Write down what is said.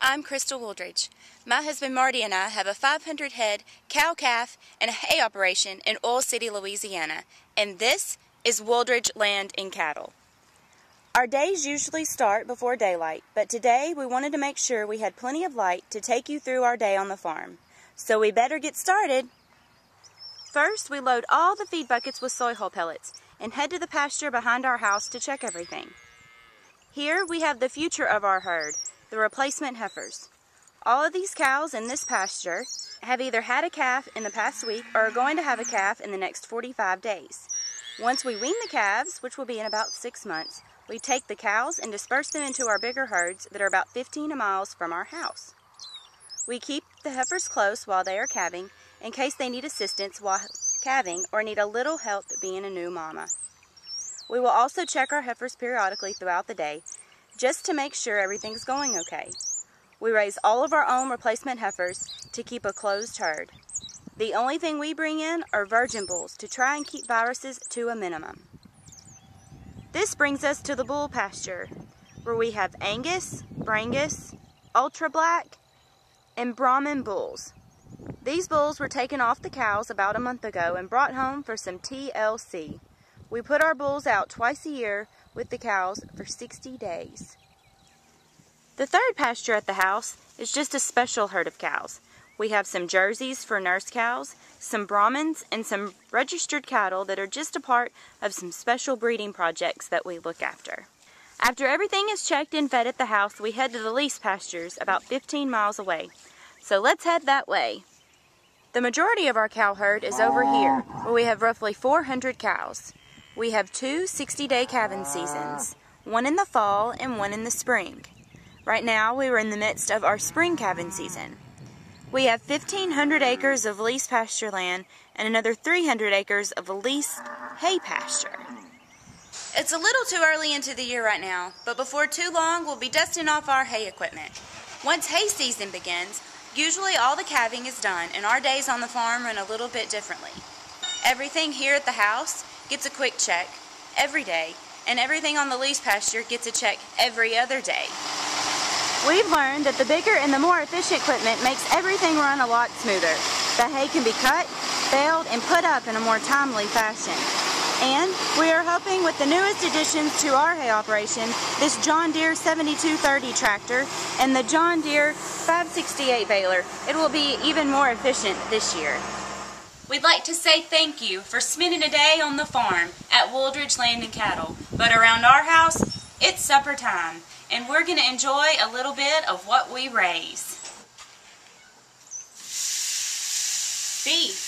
I'm Crystal Wooldridge. My husband Marty and I have a 500 head cow calf and a hay operation in Oil City, Louisiana, and this is Wooldridge Land Cattle. Our days usually start before daylight, but today we wanted to make sure we had plenty of light to take you through our day on the farm. So we better get started. First, we load all the feed buckets with soy hull pellets and head to the pasture behind our house to check everything. Here we have the future of our herd, the replacement heifers. All of these cows in this pasture have either had a calf in the past week or are going to have a calf in the next 45 days. Once we wean the calves, which will be in about 6 months, we take the cows and disperse them into our bigger herds that are about 15 miles from our house. We keep the heifers close while they are calving in case they need assistance while calving or need a little help being a new mama. We will also check our heifers periodically throughout the day just to make sure everything's going okay. We raise all of our own replacement heifers to keep a closed herd. The only thing we bring in are virgin bulls to try and keep viruses to a minimum. This brings us to the bull pasture, where we have Angus, Brangus, Ultra Black, and Brahman bulls. These bulls were taken off the cows about a month ago and brought home for some TLC. We put our bulls out twice a year with the cows for 60 days. The third pasture at the house is just a special herd of cows. We have some Jerseys for nurse cows, some Brahmans, and some registered cattle that are just a part of some special breeding projects that we look after. After everything is checked and fed at the house, we head to the lease pastures about 15 miles away. So let's head that way. The majority of our cow herd is over here, where we have roughly 400 cows. We have 2 60-day calving seasons, one in the fall and one in the spring. Right now, we are in the midst of our spring calving season. We have 1,500 acres of leased pasture land and another 300 acres of leased hay pasture. It's a little too early into the year right now, but before too long, we'll be dusting off our hay equipment. Once hay season begins, usually all the calving is done and our days on the farm run a little bit differently. Everything here at the house gets a quick check every day, and everything on the lease pasture gets a check every other day. We've learned that the bigger and the more efficient equipment makes everything run a lot smoother. The hay can be cut, baled, and put up in a more timely fashion. And we are hoping with the newest additions to our hay operation, this John Deere 7230 tractor and the John Deere 568 baler, it will be even more efficient this year. We'd like to say thank you for spending a day on the farm at Wooldridge Land Cattle. But around our house, it's supper time, and we're going to enjoy a little bit of what we raise. Beef.